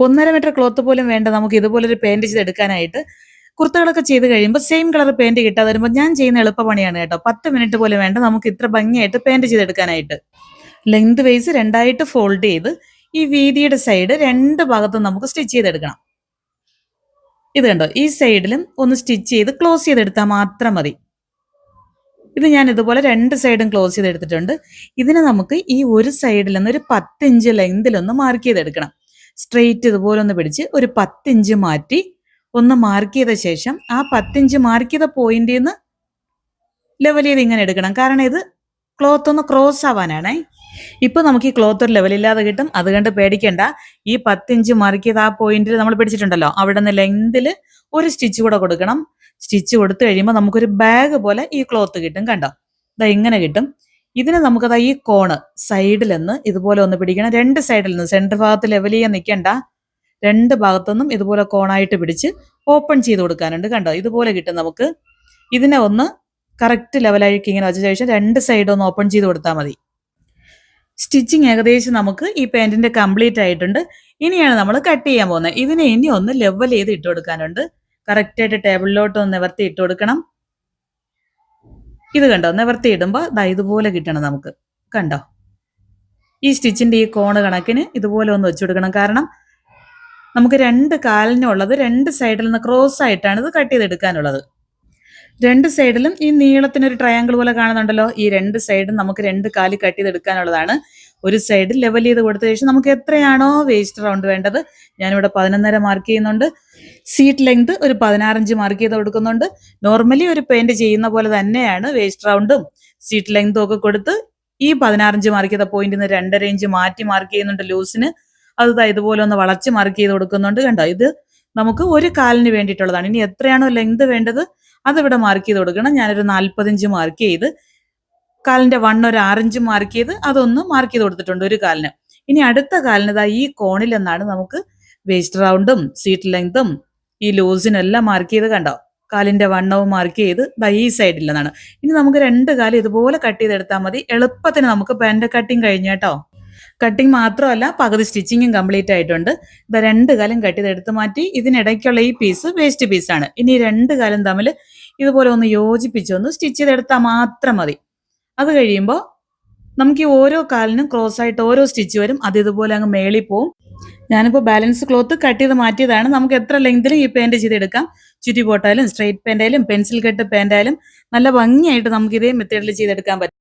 1.5 metre cloth പോലും വേണ്ട നമുക്ക് ഇതുപോലൊരു പെയിന്റ് ചെയ്തെടുക്കാനായിട്ട്. കുർത്തകളൊക്കെ ചെയ്ത് കഴിയുമ്പോൾ സെയിം കളർ പെയിന്റ് കിട്ടാതെ വരുമ്പോൾ ഞാൻ ചെയ്യുന്ന എളുപ്പപണിയാണ് കേട്ടോ. 10 മിനിറ്റ് പോലും വേണ്ട നമുക്ക് ഇത്ര ഭംഗിയായിട്ട് പെയിന്റ് ചെയ്തെടുക്കാനായിട്ട്. ലെങ്ത് വൈസ് രണ്ടായിട്ട് ഫോൾഡ് ചെയ്ത് ഈ വീതിയുടെ സൈഡ് രണ്ട് ഭാഗത്തും നമുക്ക് സ്റ്റിച്ച് ചെയ്തെടുക്കണം. ഇത് കണ്ടോ, ഈ സൈഡിലും ഒന്ന് സ്റ്റിച്ച് ചെയ്ത് ക്ലോസ് ചെയ്തെടുത്താൽ മാത്രം മതി. ഇത് ഞാൻ ഇതുപോലെ രണ്ട് സൈഡും ക്ലോസ് ചെയ്തെടുത്തിട്ടുണ്ട്. ഇതിനെ നമുക്ക് ഈ ഒരു സൈഡിൽ നിന്ന് ഒരു 10 ഇഞ്ച് ലെങ്തിലൊന്ന് മാർക്ക് ചെയ്തെടുക്കണം. സ്ട്രെയിറ്റ് ഇതുപോലെ ഒന്ന് പിടിച്ച് ഒരു 10 ഇഞ്ച് മാറ്റി ഒന്ന് മാർക്ക് ചെയ്ത ശേഷം ആ 10 ഇഞ്ച് മാർക്ക് ചെയ്ത പോയിന്റിൽ നിന്ന് ലെവൽ ചെയ്ത് ഇങ്ങനെ എടുക്കണം. കാരണം ഇത് ക്ലോത്ത് ഒന്ന് ക്രോസ് ആവാനാണേ. ഇപ്പൊ നമുക്ക് ഈ ക്ലോത്ത് ഒരു ലെവലില്ലാതെ കിട്ടും. അത് കണ്ട് പേടിക്കണ്ട. ഈ 10 ഇഞ്ച് മാർക്ക് ചെയ്ത് ആ പോയിന്റിൽ നമ്മൾ പിടിച്ചിട്ടുണ്ടല്ലോ, അവിടെ നിന്ന് ലെങ്തിൽ ഒരു സ്റ്റിച്ച് കൂടെ കൊടുക്കണം. സ്റ്റിച്ച് കൊടുത്തു കഴിയുമ്പോൾ നമുക്കൊരു ബാഗ് പോലെ ഈ ക്ലോത്ത് കിട്ടും. കണ്ടോ, ഇതാ ഇങ്ങനെ കിട്ടും. ഇതിന് നമുക്കതാ ഈ കോണ് സൈഡിൽ നിന്ന് ഇതുപോലെ ഒന്ന് പിടിക്കണം. രണ്ട് സൈഡിൽ നിന്ന്, സെന്റർ ഭാഗത്ത് ലെവൽ ചെയ്യാൻ നിൽക്കണ്ട. രണ്ട് ഭാഗത്തുനിന്നും ഇതുപോലെ കോണായിട്ട് പിടിച്ച് ഓപ്പൺ ചെയ്ത് കൊടുക്കാനുണ്ട്. കണ്ടോ, ഇതുപോലെ കിട്ടും നമുക്ക്. ഇതിനെ ഒന്ന് കറക്റ്റ് ലെവലായിട്ട് ഇങ്ങനെ വെച്ച ശേഷം രണ്ട് സൈഡ് ഒന്ന് ഓപ്പൺ ചെയ്ത് കൊടുത്താൽ മതി. സ്റ്റിച്ചിങ് ഏകദേശം നമുക്ക് ഈ പാൻറ്റിന്റെ കംപ്ലീറ്റ് ആയിട്ടുണ്ട്. ഇനിയാണ് നമ്മൾ കട്ട് ചെയ്യാൻ പോകുന്നത്. ഇതിനെ ഇനി ഒന്ന് ലെവൽ ചെയ്ത് ഇട്ട് കൊടുക്കാനുണ്ട്. കറക്റ്റായിട്ട് ടേബിളിലോട്ട് ഒന്ന് നിവർത്തി ഇട്ട് കൊടുക്കണം. ഇത് കണ്ടോ, നിവർത്തി ഇടുമ്പോൾ ദാ ഇതുപോലെ കിട്ടണം നമുക്ക്. കണ്ടോ, ഈ സ്റ്റിച്ചിന്റെ ഈ കോണ് കണക്കിന് ഇതുപോലെ ഒന്ന് വെച്ചു കൊടുക്കണം. കാരണം നമുക്ക് രണ്ട് കാലിനുള്ളത് രണ്ട് സൈഡിൽ നിന്ന് ക്രോസ് ആയിട്ടാണ് ഇത് കട്ട് ചെയ്തെടുക്കാനുള്ളത്. രണ്ട് സൈഡിലും ഈ നീളത്തിനൊരു ട്രയാങ്കിൾ പോലെ കാണുന്നുണ്ടല്ലോ, ഈ രണ്ട് സൈഡും നമുക്ക് രണ്ട് കാല് കട്ട് ചെയ്തെടുക്കാനുള്ളതാണ്. ഒരു സൈഡ് ലെവൽ ചെയ്ത് കൊടുത്ത ശേഷം നമുക്ക് എത്രയാണോ വേസ്റ്റ് റൗണ്ട് വേണ്ടത്, ഞാനിവിടെ 11.5 മാർക്ക് ചെയ്യുന്നുണ്ട്. സീറ്റ് ലെങ്ത് ഒരു 16 ഇഞ്ച് മാർക്ക് ചെയ്ത് കൊടുക്കുന്നുണ്ട്. നോർമലി ഒരു പെയിന്റ് ചെയ്യുന്ന പോലെ തന്നെയാണ് വേസ്റ്റ് റൗണ്ടും സീറ്റ് ലെങ്തും ഒക്കെ കൊടുത്ത് ഈ 16 ഇഞ്ച് മാർക്ക് ചെയ്ത പോയിന്റിൽ നിന്ന് 2.5 ഇഞ്ച് മാറ്റി മാർക്ക് ചെയ്യുന്നുണ്ട് ലൂസിന്. അത് ഇതുപോലെ ഒന്ന് വളച്ച് മാർക്ക് ചെയ്ത് കൊടുക്കുന്നുണ്ട്. കണ്ടോ, ഇത് നമുക്ക് ഒരു കാലിന് വേണ്ടിയിട്ടുള്ളതാണ്. ഇനി എത്രയാണോ ലെങ്ത് വേണ്ടത് അതിവിടെ മാർക്ക് ചെയ്ത് കൊടുക്കണം. ഞാനൊരു 40 ഇഞ്ച് മാർക്ക് ചെയ്ത് കാലിന്റെ ഒരു 6 ഇഞ്ച് മാർക്ക് ചെയ്ത് അതൊന്ന് മാർക്ക് ചെയ്ത് കൊടുത്തിട്ടുണ്ട് ഒരു കാലിന്. ഇനി അടുത്ത കാലിന് ഇതാ ഈ കോണിൽ നിന്നാണ് നമുക്ക് വേസ്റ്റ് റൗണ്ടും സീറ്റ് ലെങ്തും ഈ ലൂസിനും എല്ലാം മാർക്ക് ചെയ്ത്. കണ്ടോ, കാലിന്റെ വണ്ണവും മാർക്ക് ചെയ്ത് ദാ ഈ സൈഡിൽ നിന്നാണ്. ഇനി നമുക്ക് രണ്ട് കാലം ഇതുപോലെ കട്ട് ചെയ്തെടുത്താൽ മതി. എളുപ്പത്തിന് നമുക്ക് പാന്റ് കട്ടിങ് കഴിഞ്ഞു കേട്ടോ. കട്ടിങ് മാത്രമല്ല, പകുതി സ്റ്റിച്ചിങ്ങും കംപ്ലീറ്റ് ആയിട്ടുണ്ട്. ഇത് രണ്ട് കാലം കട്ട് ചെയ്തെടുത്ത് മാറ്റി. ഇതിനിടയ്ക്കുള്ള ഈ പീസ് വേസ്റ്റ് പീസാണ്. ഇനി രണ്ട് കാലം തമ്മിൽ ഇതുപോലെ ഒന്ന് യോജിപ്പിച്ചൊന്ന് സ്റ്റിച്ച് ചെയ്തെടുത്താൽ മാത്രം മതി. അത് കഴിയുമ്പോൾ നമുക്ക് ഈ ഓരോ കാലിനും ക്രോസ് ആയിട്ട് ഓരോ സ്റ്റിച്ച് വരും. അത് ഇതുപോലെ അങ്ങ് മേളിൽ പോവും. ഞാനിപ്പോൾ ബാലൻസ് ക്ലോത്ത് കട്ട് ചെയ്ത് മാറ്റിയതാണ്. നമുക്ക് എത്ര ലെങ്തിലും ഈ പാൻറ് ചെയ്തെടുക്കാം. ചുറ്റി പോട്ടായാലും സ്ട്രെയിറ്റ് പാൻറ്റായാലും പെൻസിൽ കട്ട് പാൻറ്റായാലും നല്ല ഭംഗിയായിട്ട് നമുക്ക് ഇതേ മെത്തേഡിൽ ചെയ്തെടുക്കാൻ പറ്റും.